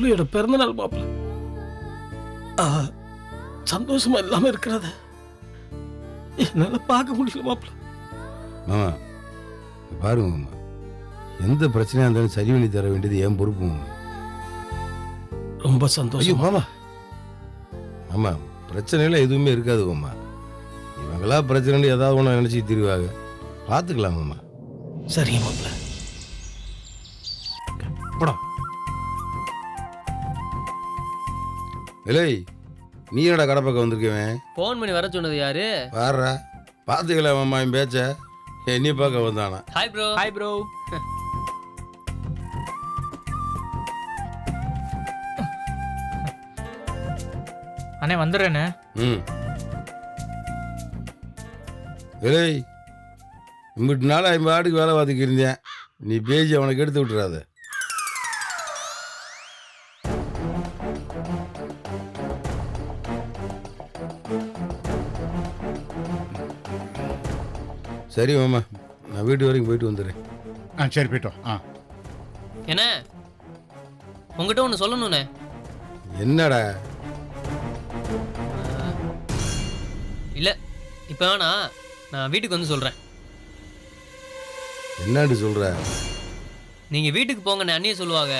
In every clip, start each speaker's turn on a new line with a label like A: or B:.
A: புள்ளியோட பிறந்தநாள் மாப்பிள்ள. சந்தோஷமா இல்லாம இருக்கிறத என்னால பார்க்க முடியல மாப்பிள்ள.
B: மாமா பாருங்க மாமா, எந்த பிரச்சனையா இருந்தாலும் சரி பண்ணி தர வேண்டியது என் பொறுப்பு மாமா.
A: ரொம்ப சந்தோஷம்
B: மாமா. ஆமா, பிரச்சனைலாம் எதுவுமே இருக்காது மாமா. இவங்களா பிரச்சனை ஏதாவது ஒன்று நினைச்சு தீர்வாங்க, பார்த்துக்கலாம் மாமா.
A: சரிங்க மாப்பிள்ள. போடா.
B: இல்லை, நீ என்னடா கடை பக்கம் வந்திருக்கவன்?
C: ஃபோன் பண்ணி வர சொன்னது யாரு?
B: பாடுறா, பார்த்துக்கலாம் மாமா. என் பேச்ச என்னைய பார்க்க வந்தானா?
C: Hi bro. Hi bro.
D: அண்ணே வந்துடுறேண்ணே.
B: ம். இல்லை, இம்பிட்டு நாள் 50 ஆடுக்கு வேலை பார்த்துக்கு இருந்தேன். நீ பேசி அவனுக்கு எடுத்து விட்டுறாத. சரி மாமா, நான் வீட்டு வரைக்கும் போயிட்டு வந்துடுறேன்.
E: சரி போயிட்டோம்.
C: என்ன உங்ககிட்ட ஒன்று சொல்லணுண்ணே.
B: என்னடா?
C: இல்லை இப்போ வேணா, நான் வீட்டுக்கு வந்து சொல்கிறேன்.
B: என்னன்னு சொல்ற?
C: நீங்கள் வீட்டுக்கு போங்கண்ணே, அண்ணியை சொல்லுவாங்க.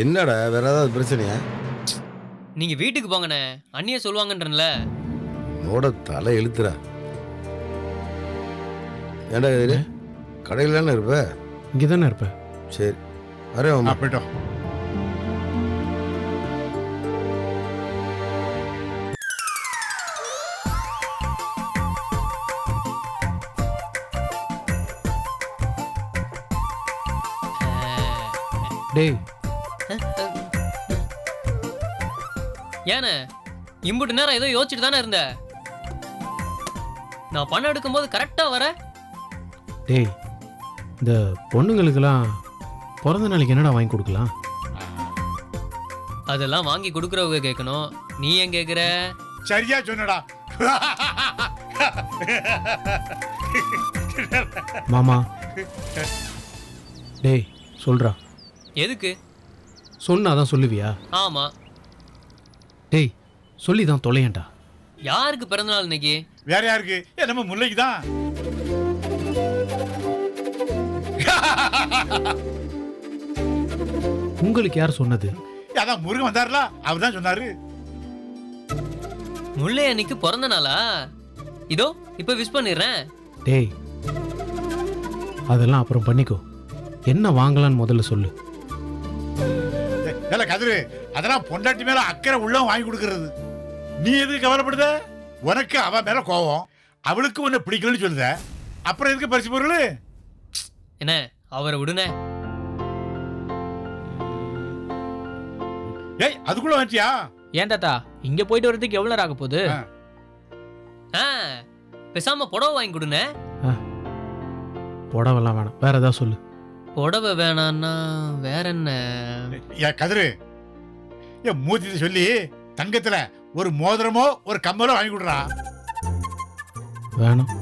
B: என்னடா, வேற ஏதாவது பிரச்சனையா?
C: நீங்கள் வீட்டுக்கு போங்கண்ணே, அண்ணியை சொல்லுவாங்கன்றல.
B: நோட தலை எழுத்துறா. ஏண்டா இது கடையில் தானே இருப்ப?
A: இங்கே தானே இருப்பேன்.
B: சரி வரேன் மாமா.
E: போயிட்டோம்.
A: டேய்,
C: ஏண்ணே இம்புட்டு நேரம் ஏதோ யோசிச்சுட்டு தானே இருந்த. நான் பணம் எடுக்கும்போது கரெக்டாக வர.
A: டேய், இந்த பொண்ணுங்களுக்கெல்லாம் பிறந்த நாளைக்கு என்னடா வாங்கி கொடுக்கலாம்?
C: அதெல்லாம் வாங்கி கொடுக்குறவங்க கேட்கணும், நீ ஏன் கேட்குற?
E: சரியா சொன்னடா.
A: மாமா. டேய் சொல்றா.
C: எதுக்கு?
A: சொன்னாதான் சொல்லுவியா?
C: ஆமா.
A: டேய் சொல்லி தான் தொலையண்டா.
C: யாருக்கு பிறந்தநாள் இன்னைக்கு?
E: வேற யாருக்கு? நம்ம முல்லைக்கு தான்.
A: உங்களுக்கு யார் சொன்னது?
E: அதான் முருகன் வந்தாருல, அவர் தான் சொன்னாரு.
C: முல்லை அன்னைக்கு பிறந்த நாளா? இதோ இப்ப விஷ் பண்ணிடுறேன்.
A: டேய் அதெல்லாம் அப்புறம் பண்ணிக்கோ. என்ன வாங்கலான்னு முதல்ல சொல்லு.
E: கதிரு, அதெல்லாம் பொண்டாட்டி மேல அக்கறை உள்ளவன் வாங்கி கொடுக்கறது. நீ எதுக்கு கவலைப்படுத? உனக்கு அவ மேல கோவம், அவளுக்கு உன்னை பிடிக்கலன்னு சொல்லுத, அப்புறம் எதுக்கு பரிசு பொருள்?
C: என்ன அவரை விடுனே.
E: ஏய், அதுக்குள்ள வந்துட்டியா?
D: ஏன் தாத்தா, இங்க போயிட்டு வரதுக்கு எவ்வளவு நேரம் ஆக போகுது?
C: பேசாம புடவை வாங்கி கொடுனே.
A: புடவெல்லாம் வேணாம், வேற ஏதாவது சொல்லு.
C: புடவை வேணான்னா வேற என்ன?
E: ஏன் கதிரு, என் மூத்தி சொல்லி தங்கத்துல ஒரு மோதிரமோ ஒரு கம்மலோ வாங்கி கொடுறா.
A: வேணாம்.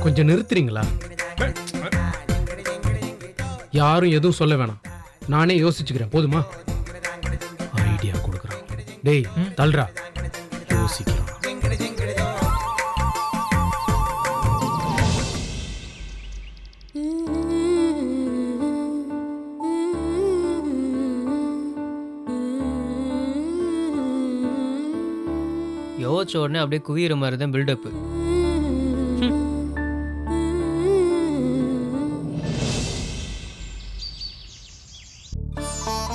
A: கொஞ்சம் நிறுத்துறீங்களா? யாரும் எதுவும் சொல்ல வேணாம், நானே யோசிச்சுக்கிறேன், போதுமா? ஐடியா கொடுக்குறேன். டேய் தல்றா, யோசிக்கலாம்.
C: யோசிச்ச உடனே அப்படியே குவியிற மாதிரி தான் பில்டப்.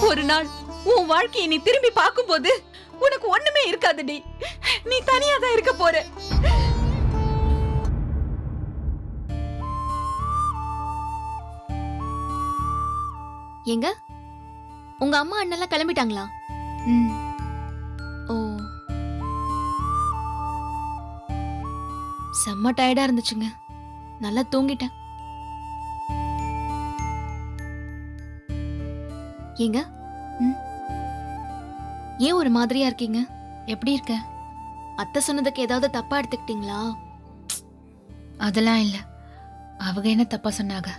F: ஒரு நாள் உன் வாழ்க்கையை நீ திரும்பி பார்க்கும்போது உனக்கு ஒண்ணுமே இருக்காதுடி. நீ தனியா தான் இருக்க போற.
G: எங்க உங்க அம்மா அண்ணெல்லாம் கிளம்பிட்டாங்களா? ஓ, செம்ம டயர்டா இருந்துச்சுங்க, நல்லா தூங்கிட்டேன். ஏங்க ஏன் ஒரு மாதிரியா இருக்கீங்க? எப்படி இருக்க? அத்தை சொன்னதுக்கு ஏதாவது தப்பா எடுத்துக்கிட்டீங்களா?
H: அதெல்லாம் இல்ல. அவங்க என்ன தப்பா சொன்னாங்க?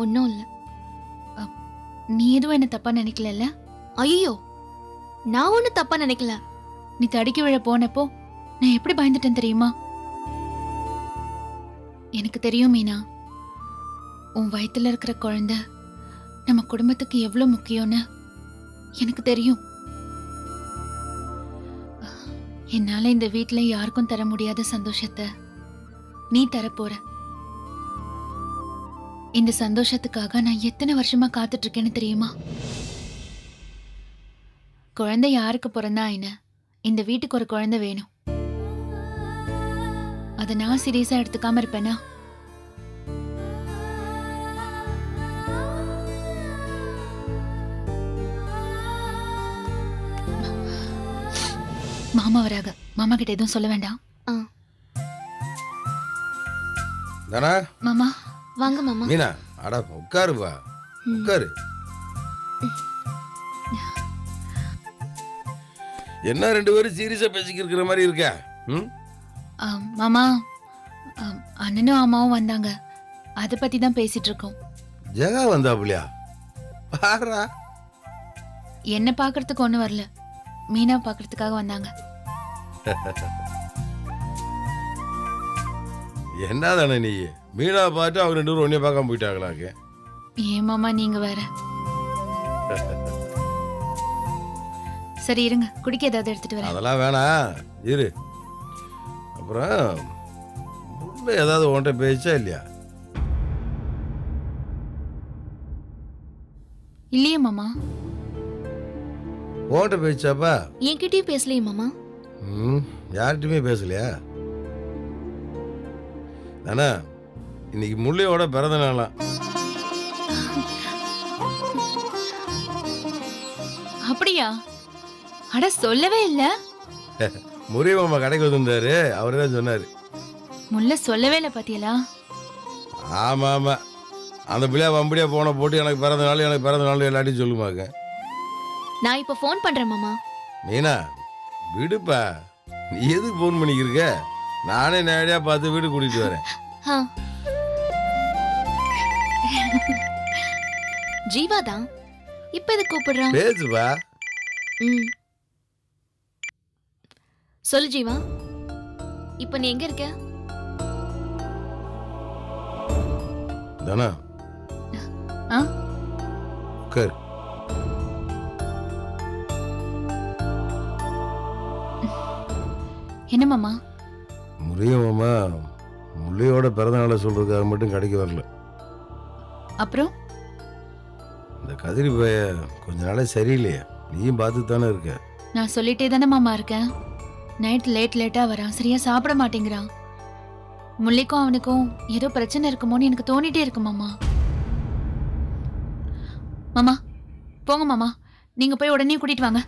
G: ஒன்னும் இல்ல.
H: நீ எதுவும் என்ன தப்பா நினைக்கல?
G: ஐயோ, நான் ஒன்னும் தப்பா நினைக்கல.
H: நீ தடுக்கி விழ போனப்போ நான் எப்படி பயந்துட்டேன் தெரியுமா? எனக்கு தெரியும் மீனா, உன் வயித்துல இருக்கிற குழந்தை நம்ம குடும்பத்துக்கு எவ்வளவு முக்கியம்னு எனக்கு தெரியும். என்னால இந்த வீட்ல யாருக்கும் தர முடியாத சந்தோஷத்தை நீ தரப்போற. இந்த சந்தோஷத்துக்காக நான் எத்தனை வருஷமா காத்துட்டு இருக்கேன்னு தெரியுமா? குழந்தை யாருக்கு பிறந்தா என்ன, இந்த வீட்டுக்கு ஒரு குழந்தை வேணும். அத நான் சீரியஸா எடுத்துக்காம இருப்பேனா? மாமா வராக. மாமா கிட்ட எதுவும் சொல்ல வேண்டாம்.
B: தானா
G: மாமா வாங்க மாமா.
B: மீனா, அட உட்காருப்பா, உட்காரு. என்ன ரெண்டு பேரும் சீரியஸா பேசிக்கிட்டு இருக்கிற மாதிரி இருக்க?
H: மாமா, அண்ணனும் அம்மாவும் வந்தாங்க. அத பத்தி தான் பேசிட்டு இருக்கோம்.
B: ஜெகா வந்தாப்புலையா? பாரா,
H: என்ன பாக்குறதுக்கு ஒண்ணு வரல, மீனா பாக்குறதுக்காக வந்தாங்க.
B: என்ன தானே நீ மீனா பார்த்து அவங்க ரெண்டு பேரும் ஒன்னே பார்க்காம போயிட்டாங்களாக்கு?
H: ஏன் மாமா நீங்க வேற. சரி இருங்க, குடிக்க ஏதாவது எடுத்துட்டு வரேன்.
B: அதெல்லாம் வேணாம், இரு. அப்புறம் உள்ள ஏதாவது உன்கிட்ட பேச்சா இல்லையா?
H: இல்லையே மாமா.
B: உன்கிட்ட பேச்சாப்பா?
G: என்கிட்டயும் பேசலையே மாமா.
B: யார்கிட்டயுமே பேசலையா? தானே இன்னைக்கு முள்ளையோட பிறந்த நாளாம்.
H: அப்படியா? அட சொல்லவே இல்ல.
B: முறியமாமா கடைக்கு வந்திருந்தாரு, அவரு தான் சொன்னாரு.
H: முல்ல சொல்லவே இல்ல பாத்தியலா?
B: ஆமா ஆமா, அந்த பிள்ளையா வம்படியா போன போட்டு எனக்கு பிறந்த நாள் எல்லாத்தையும் சொல்லுமாங்க.
G: நான் இப்ப போன் பண்றேன் மாமா.
B: மீனா விடுப்பா, நீ எதுக்கு போன் பண்ணிக்கிருக்க? நானே நேரடியா பார்த்து வீடு கூட்டிட்டு வரேன்.
G: ஜீவா தான் இப்ப எது கூப்பிடுறான்?
B: பேசுப்பா.
G: சொல்லு ஜீவா, இப்ப நீ எங்க இருக்க?
B: தானா உட்கார்.
H: என்ன மாமா?
B: முறியமாமா முள்ளையோட பிறந்த நாளை சொல்றதுக்காக மட்டும் கடைக்கு வரல.
H: அப்புறம்
B: இந்த கதிரி பைய கொஞ்ச நாளே சரியில்லையா? நீயும் பார்த்து தானே இருக்க.
H: நான் சொல்லிட்டே தானே மாமா இருக்கேன். நைட் லேட்டா வரான், சரியா சாப்பிட மாட்டேங்கிறான். முல்லைக்கும் அவனுக்கும் ஏதோ பிரச்சனை இருக்குமோன்னு எனக்கு தோணிட்டே இருக்கு மாமா. மாமா போங்க மாமா, நீங்க போய் உடனே கூட்டிட்டு வாங்க.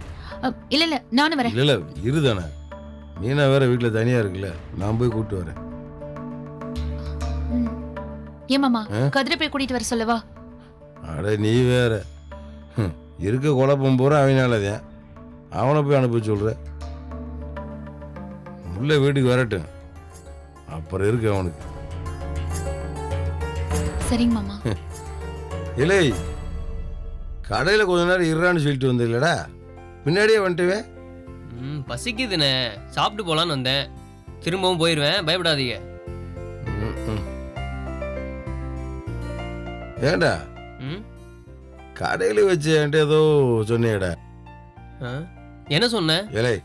H: இல்ல நானும் வரேன்.
B: இல்ல இருதானே, மீனா வேற வீட்டுல தனியா இருக்குல்ல, நான் போய் கூப்பிட்டு வரேன்.
H: ஏன் மாமா, கதிரை போய் கூட்டிட்டு வர சொல்லவா?
B: அட நீ வேற, இருக்க குழப்பம் பூரா அவனாலதான். அவனை போய் அனுப்ப சொல்ற. உள்ள வீட்டுக்கு வரட்டும், அப்புறம் இருக்கு அவனுக்கு.
H: சரிங்க மாமா.
B: இல்லை, கடையில கொஞ்ச நேரம் இருறான்னு சொல்லிட்டு வந்த இல்லடா, பின்னாடியே வந்துட்டுவே.
C: பசிக்குதுண்ணே, சாப்பிட்டு போலான்னு வந்தேன். திரும்பவும் போயிடுவேன், பயப்படாதீங்க.
B: ஏண்டா கடையில வச்சு என்கிட்ட ஏதோ சொன்னேடா?
C: என்ன சொன்ன?
B: ஏலே,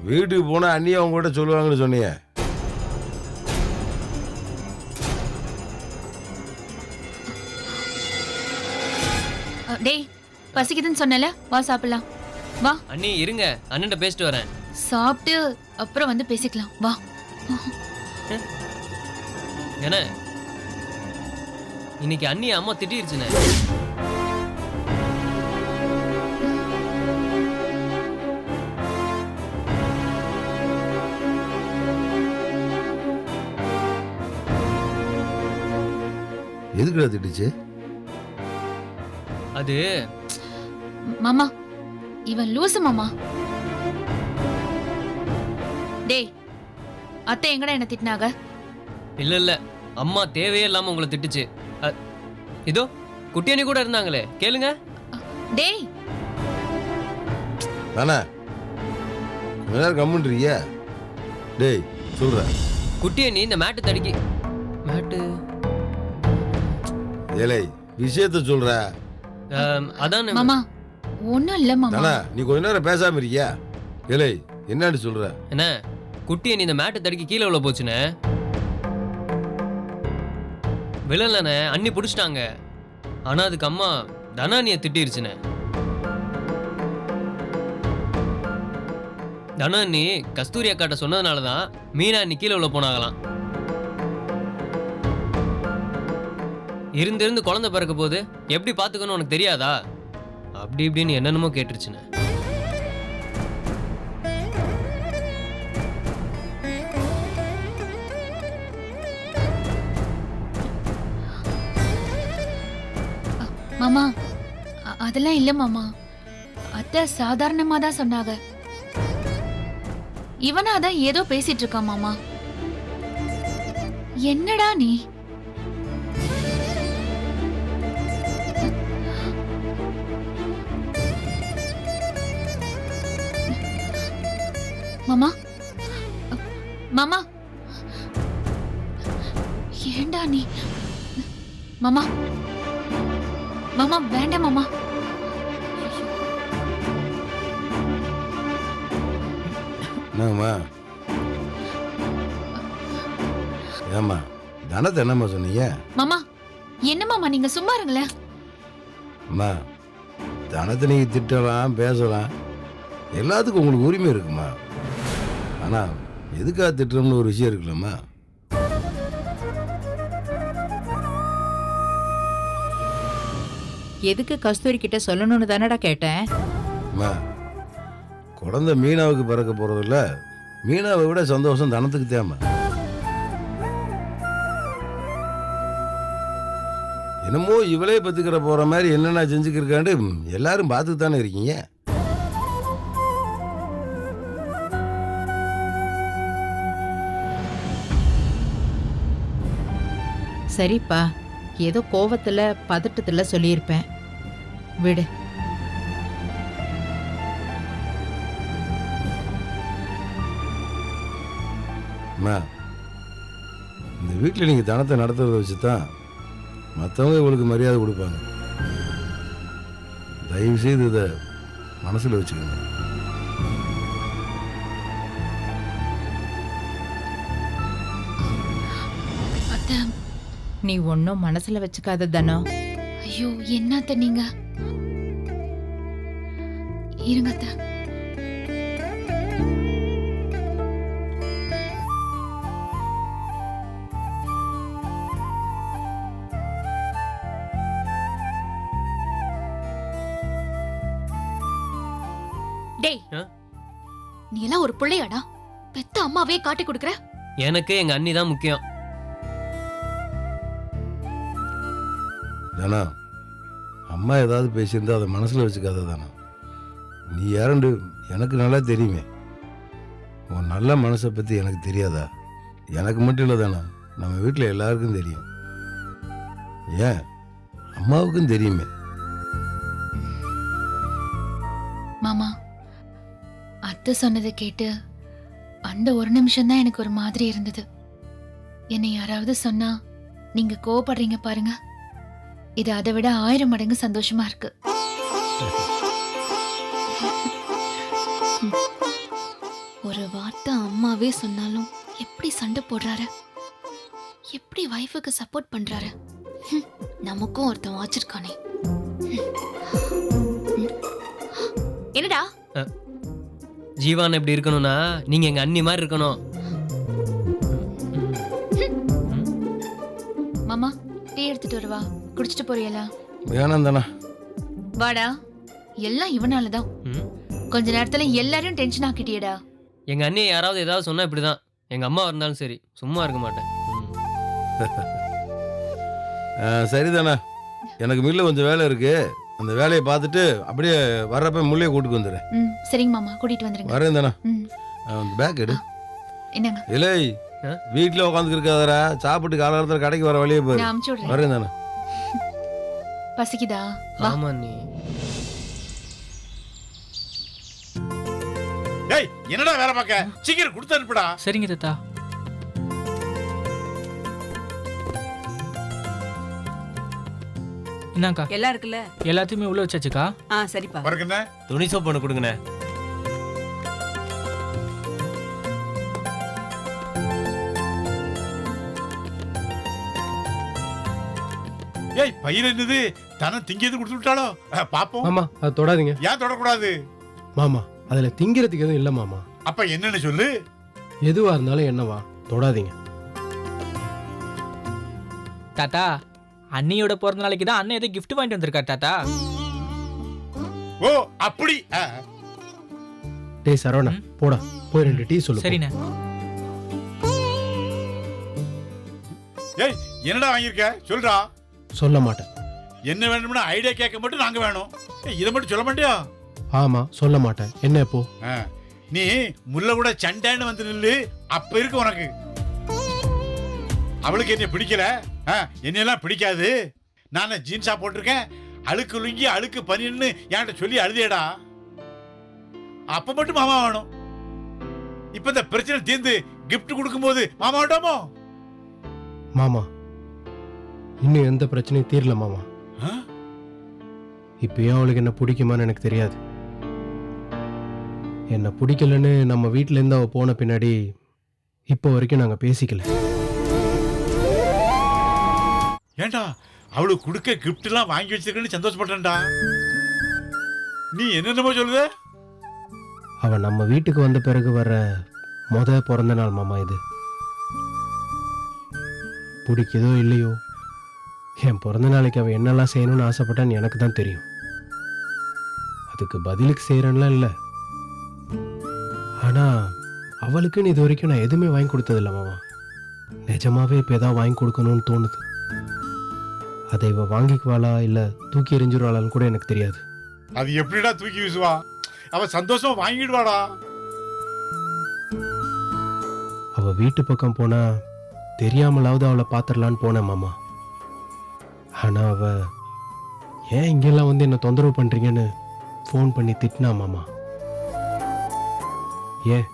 B: வீட்டுக்கு போனா அண்ணியா அவங்க கூட சொல்லுவாங்கன்னு சொன்னீங்க.
H: டேய், பசிக்குதுன்னு சொன்னல, வா சாப்பிடலாம். வா
C: அண்ணி இருங்க, அண்ணன்ட்ட பேசிட்டு வரேன்.
H: சாப்பிட்டு அப்புறம் வந்து பேசிக்கலாம், வா.
C: என்ன இன்னைக்கு அண்ணி அம்மா திட்டிருச்சுண்ணே.
B: எதுக்குடா திட்டுச்சு?
C: அது
H: மாமா, இவன் லூசு மாமா. டேய், அத்தை எங்கடா என்ன திட்டினாங்க?
C: இல்ல இல்ல, அம்மா தேவையே இல்லாம உங்களை திட்டுச்சு. இதோ குட்டியணி கூட இருந்தாங்களே, கேளுங்க.
H: டேய்,
B: தானே கொஞ்ச நேரம் கம்முன்றீங்க. டேய் சொல்ற
C: குட்டியணி இந்த மேட்டு தடுக்கி மேட்டு
B: ஏலே விஷயத்த சொல்ற.
C: அதான்
H: மாமா ஒண்ணும் இல்ல மாமா.
B: தானே நீ கொஞ்ச நேரம் பேசாம இருக்கியா? ஏலே என்னன்னு சொல்ற?
C: என்ன குட்டியணி இந்த மேட்டு தடுக்கி கீழே உள்ள போச்சுண்ணே. விழலண்ணே, அண்ணி பிடிச்சிட்டாங்க. ஆனா அதுக்கு அம்மா தனானியை திட்டிருச்சுண்ணே. தனானி கஸ்தூரி அக்காட்ட சொன்னதுனாலதான் மீனா அண்ணி கீழே உள்ள போனாங்களாம். இருந்து குழந்தை பிறக்க போது எப்படி பாத்துக்கணும் உனக்கு தெரியாதா? அப்படி இப்படின்னு என்னென்னமோ கேட்டுருச்சுண்ணே.
H: மாமா அதெல்லாம் இல்ல மாமா. அத்தை சாதாரணமா தான் சொன்னாங்க. இவனாதான் ஏதோ பேசிட்டு இருக்கான் மாமா. என்னடா நீ? மாமா மாமா ஏண்டா நீ? மாமா மாமா வேண்டாம் மாமா.
B: என்னம்மா ஏம்மா தனத்தை என்னம்மா சொன்னீங்க?
H: மாமா என்ன மாமா நீங்க சும்மா இருங்களேன்.
B: அம்மா தனத்தை நீங்க திட்டலாம் பேசலாம், எல்லாத்துக்கும் உங்களுக்கு உரிமை இருக்குமா. ஆனா எதுக்காக திட்டுறோம்னு ஒரு விஷயம் இருக்குல்லம்மா.
I: எதுக்கு கஸ்தூரி கிட்ட சொல்லணும்னு தானடா கேட்டேன்.
B: அம்மா குழந்தை மீனாவுக்கு பிறக்க போறதில்ல, மீனாவை விட சந்தோஷம் தனத்துக்கு தேவை. என்னமோ இவளே பத்துக்கிற போற மாதிரி என்னென்ன செஞ்சுக்கிருக்காண்டு எல்லாரும் பார்த்துட்டு தானே இருக்கீங்க.
I: சரிப்பா, ஏதோ கோவத்துல பதட்டத்துல சொல்லியிருப்பேன், விடு.
B: அம்மா இந்த வீட்டில் நீங்கள் தனத்தை நடத்துறதை வச்சு தான் மற்றவங்க இவளுக்கு மரியாதை கொடுப்பாங்க. தயவு செய்து இதை மனசில் வச்சுக்கோங்க.
H: அத்தை
I: நீ ஒன்னும் மனசுல வச்சுக்காத தானோ.
H: ஐயோ என்னத்த நீங்க இருங்க அத்தை. டேய் நீ எல்லாம் ஒரு பிள்ளையாடா? பெத்த அம்மாவே காட்டி கொடுக்கற.
C: எனக்கு எங்க அண்ணி தான் முக்கியம்.
B: தானா அம்மா ஏதாவது பேசியிருந்தா அதை மனசில் வச்சுக்காத தானா. நீ யாருண்டு எனக்கு நல்லா தெரியுமே. உன் நல்ல மனசை பற்றி எனக்கு தெரியாதா? எனக்கு மட்டும் இல்லை தானா, நம்ம வீட்டில் எல்லாருக்கும் தெரியும். ஏன் அம்மாவுக்கும் தெரியுமே.
H: மாமா அத்தை சொன்னதை கேட்டு அந்த ஒரு நிமிஷம் தான் எனக்கு ஒரு மாதிரி இருந்தது. என்னை யாராவது சொன்னா நீங்க கோவப்படுறீங்க பாருங்க, இது அதை விட 1000 மடங்கு சந்தோஷமா இருக்கு. ஒரு வார்த்தை அம்மாவே சொன்னாலும் எப்படி சண்டை போடுறாரு, எப்படி வைஃபுக்கு சப்போர்ட் பண்றாரு. நமக்கும் ஒருத்தன் வாச்சிருக்கானே. என்னடா
C: ஜீவான் எப்படி இருக்கணும்னா நீங்க எங்க அண்ணி மாதிரி இருக்கணும்.
H: மாமா டீ எடுத்துட்டு வருவா, குடிச்சிட்டு போறியலா?
B: வேணாம் தானா.
H: வாடா, எல்லாம் இவனாலதான்.
C: ம்.
H: கொஞ்ச நேரத்துல எல்லாரையும் டென்ஷன் ஆக்கிட்டியடா.
C: எங்க அண்ணியை யாராவது ஏதாவது சொன்னா இப்படிதான். எங்க அம்மா இருந்தாலும் சரி சும்மா இருக்க மாட்டேன்.
B: சரிதானா, எனக்கு மில்ல கொஞ்சம் வேலை இருக்கு, அந்த வேலையை பார்த்துட்டு அப்படியே வர்றப்ப முள்ளையை கூட்டுக்கு வந்துடுறேன்.
H: ம் சரிங்க மாமா, கூட்டிட்டு வந்துருங்க.
B: வரேன் தானே.
H: ம்
B: பேக் எடு.
H: என்னங்க,
B: இல்லை வீட்டில் உட்காந்துட்டு இருக்காதரா, சாப்பிட்டு காலகாலத்தில் கடைக்கு வர வழியே போயிரு.
H: நான் அமுச்சு விடுறேன்.
B: வரேன் தானே.
H: பசிக்குதா? வா.
C: ஆமா நீ
E: ஏய் என்னடா வேலை பார்க்க, சீக்கிரம் கொடுத்து அனுப்புடா.
D: சரிங்க தாத்தா. என்னக்கா,
F: எல்லாம் இருக்குல்ல?
D: எல்லாத்தையுமே உள்ள வச்சாச்சுக்கா.
F: சரிப்பா.
E: வரக்குண்ணே.
C: துணி சோப்பு ஒன்று கொடுங்கண்ணே.
E: ஏய் பையில என்னது, தனம் திங்கிறது கொடுத்து விட்டாலோ? பாப்போம்.
A: மாமா அதை தொடாதீங்க.
E: ஏன் தொடக்கூடாது?
A: மாமா அதுல திங்கிறதுக்கு எதுவும் இல்லை மாமா.
E: அப்ப என்னன்னு சொல்லு.
A: எதுவா இருந்தாலும் என்னவா, தொடாதீங்க.
D: தாத்தா, அண்ணியோட பிறந்த நாளைக்கு தான் அண்ணன் ஏதோ கிஃப்ட் வாங்கிட்டு வந்திருக்காரு தாத்தா.
E: ஓ அப்படி.
A: டேய் சரவணா, போடா போய் 2 டீ சொல்லு.
D: சரிண்ணே.
E: ஏய் என்னடா வாங்கியிருக்க சொல்றா.
A: சொல்ல மாட்டேன்.
E: என்ன வேணும்னு ஐடியா கேட்க மட்டும் நாங்க வேணும். இதை மட்டும் சொல்ல மாட்டியா?
A: ஆமா சொல்ல மாட்டேன். என்ன இப்போ?
E: நீ முல்லை கூட சண்டைன்னு வந்து நில்லு, அப்ப இருக்கு உனக்கு. அவளுக்கு என்ன பிடிக்கல, என்னெல்லாம் பிடிக்காது. நான் ஜீன்ஸா போட்டிருக்கேன், அழுக்கு லுங்கி அழுக்கு பனின்னு என்கிட்ட சொல்லி அழுதேடா. அப்ப மட்டும் மாமா வேணும். இப்ப இந்த பிரச்சனை தீர்ந்து கிஃப்ட் கொடுக்கும்போது மாமா வேண்டாமோ?
A: மாமா இன்னும் எந்த பிரச்சனையும் தீரல மாமா. இப்பயும் அவளுக்கு என்ன பிடிக்குமான்னு எனக்கு தெரியாது. என்ன பிடிக்கலன்னு நம்ம வீட்டுல இருந்து அவ போன பின்னாடி இப்போ வரைக்கும் நாங்க பேசிக்கல.
E: ஏண்டா அவளுக்கு கொடுக்க கிஃப்ட் எல்லாம் வாங்கி வச்சிருக்கேன்னு சந்தோஷப்பட்டேன்டா. நீ என்னென்னமோ சொல்லுத?
A: அவ நம்ம வீட்டுக்கு வந்த பிறகு வர பிறந்த நாள் மாமா இது. பிடிக்குதோ இல்லையோ, என் பிறந்த நாளைக்கு அவ என்னெல்லாம் செய்யணும்னு ஆசைப்பட்டான்னு எனக்கு தான் தெரியும். அதுக்கு பதிலுக்கு செய்யறேன்லாம் இல்லை. ஆனா அவளுக்குன்னு இது வரைக்கும் நான் எதுவுமே வாங்கி கொடுத்ததில்ல மாமா. நிஜமாவே இப்போ ஏதாவது வாங்கி கொடுக்கணும்னு தோணுது. அதை இவ வாங்கிக்குவாளா இல்லை தூக்கி எறிஞ்சிருவாளான்னு கூட எனக்கு தெரியாது.
E: அது எப்படிடா தூக்கி வீசுவா? அவ சந்தோஷமா வாங்கிடுவாடா.
A: அவ வீட்டு பக்கம் போனா தெரியாமலாவது அவளை பார்த்துடலான்னு போனேன் மாமா. ஆனா அவ ஏன் இங்கெல்லாம் வந்து என்ன தொந்தரவு பண்றீங்கன்னு ஃபோன் பண்ணி திட்டினா மாமா. ஏன்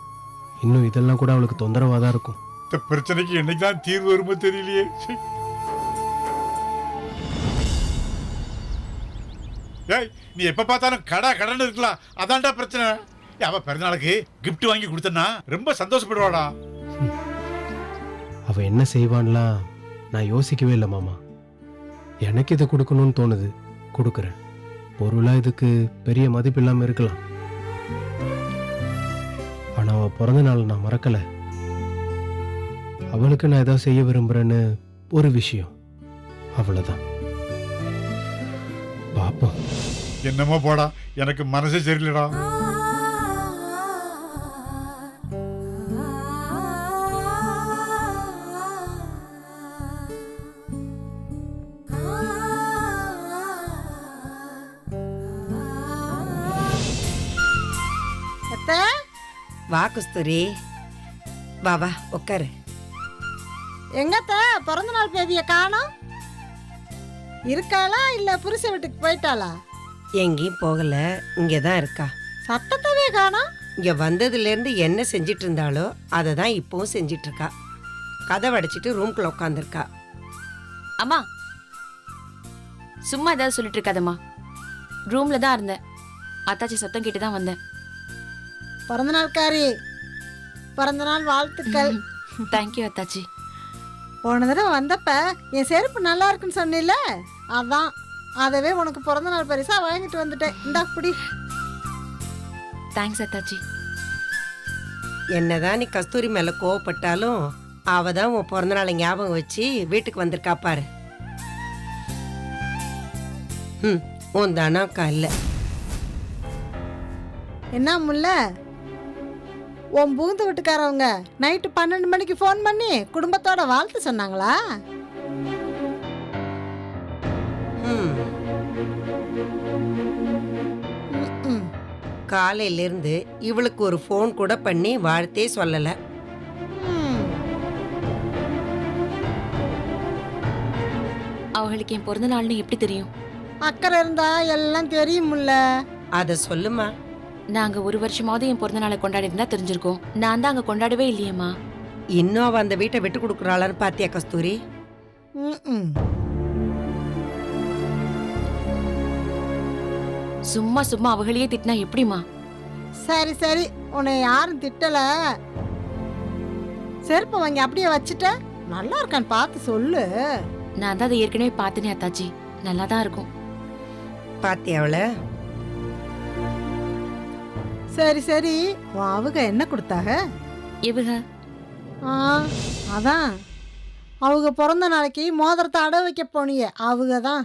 A: இன்னும் இதெல்லாம் கூட அவளுக்கு தொந்தரவா தான் இருக்கும்.
E: இந்த பிரச்சனைக்கு என்னைக்கு தான் தீர்வு வருமோ தெரியலையே. ஏய் நீ எப்ப பார்த்தாலும் கடன் இருக்கலாம், அதான்டா பிரச்சனை. அவ பிறந்தநாளுக்கு கிஃப்ட் வாங்கி கொடுத்தனா ரொம்ப சந்தோஷப்படுவாடா.
A: அவ என்ன செய்வான்லாம் நான் யோசிக்கவே இல்லை மாமா. எனக்கு இதை கொடுக்கணும்னு தோணுது, கொடுக்குறேன். பொருளா இதுக்கு பெரிய மதிப்பு இல்லாம இருக்கலாம். ஆனா அவ பிறந்த நாள் நான் மறக்கல. அவளுக்கு நான் ஏதாவது செய்ய விரும்புறேன்னு ஒரு விஷயம், அவ்வளவுதான். பாப்போம்.
E: என்னமோ போடா, எனக்கு மனசே சரியில்லடா.
J: வா கஸ்தூரி, வா வா உட்காரு.
K: எங்கத்த பிறந்த நாள் பேபிய காணோம்? இருக்காளா இல்ல புருஷ வீட்டுக்கு போயிட்டாளா?
J: எங்கேயும் போகல, இங்கதான் இருக்கா.
K: சத்தத்தவே காணோம்.
J: இங்க வந்ததுல இருந்து என்ன செஞ்சிட்டு இருந்தாலோ அதை தான் இப்பவும் செஞ்சிட்டு இருக்கா. கதவை அடைச்சிட்டு ரூம்குள்ள உட்காந்துருக்கா.
G: அம்மா சும்மா ஏதாவது சொல்லிட்டு இருக்காதம்மா. ரூம்ல தான் இருந்தேன், அத்தாச்சி சத்தம் கேட்டு தான் வந்தேன்.
K: பிறந்த நாள்காரி, பிறந்த நாள் வாழ்த்துக்கள்.
G: தேங்க்யூ அத்தாச்சி.
K: போன தடவை வந்தப்ப என் செருப்பு நல்லா இருக்குன்னு சொன்னில, அதான் அதவே உனக்கு பிறந்த நாள் பரிசா வாங்கிட்டு வந்துட்டேன். இந்தா புடி.
G: தேங்க்ஸ் அத்தாச்சி.
J: என்னதான் நீ கஸ்தூரி மேல கோவப்பட்டாலும் அவ தான் உன் பிறந்த நாளை ஞாபகம் வச்சு வீட்டுக்கு வந்திருக்கா பாரு. உன் தானாக்கா இல்ல.
K: என்ன முல்ல, உன் பூந்து வீட்டுக்காரவங்க நைட்டு 12 மணிக்கு ஃபோன் பண்ணி குடும்பத்தோட வாழ்த்து சொன்னாங்களா?
J: காலையிலேருந்து இவளுக்கு ஒரு ஃபோன் கூட பண்ணி வாழ்த்தே சொல்லலை.
F: அவளுக்கு என் பிறந்த நாள்னு எப்படி தெரியும்?
K: அக்கறை இருந்தா எல்லாம் தெரியும்ல.
J: அதை சொல்லுமா.
F: நாங்க ஒரு வருஷமாவது என் பிறந்த நாளை கொண்டாடி இருந்தா தெரிஞ்சிருக்கோம். நான் தான் அங்க கொண்டாடவே இல்லையேம்மா.
J: இன்னும் அவ அந்த வீட்டை விட்டு கொடுக்குறாளான்னு பாத்தியா கஸ்தூரி?
K: ம்ம்.
F: சும்மா சும்மா அவங்களையே திட்டினா எப்படிமா?
K: சரி சரி, உன்னை யாரும் திட்டல. செருப்பு வாங்கி அப்படியே வச்சுட்ட. நல்லா இருக்கான்னு பார்த்து சொல்லு.
F: நான் தான் அதை ஏற்கனவே பார்த்தேனே அத்தாச்சி, நல்லா தான் இருக்கும்.
J: பாத்தியா அவளை?
K: சரி சரி, உன் அவங்க என்ன கொடுத்தாங்க?
F: இவங்க
K: ஆ, அதான் அவங்க பிறந்த நாளைக்கு மோதிரத்தை அடை வைக்க போனியே அவங்க தான்.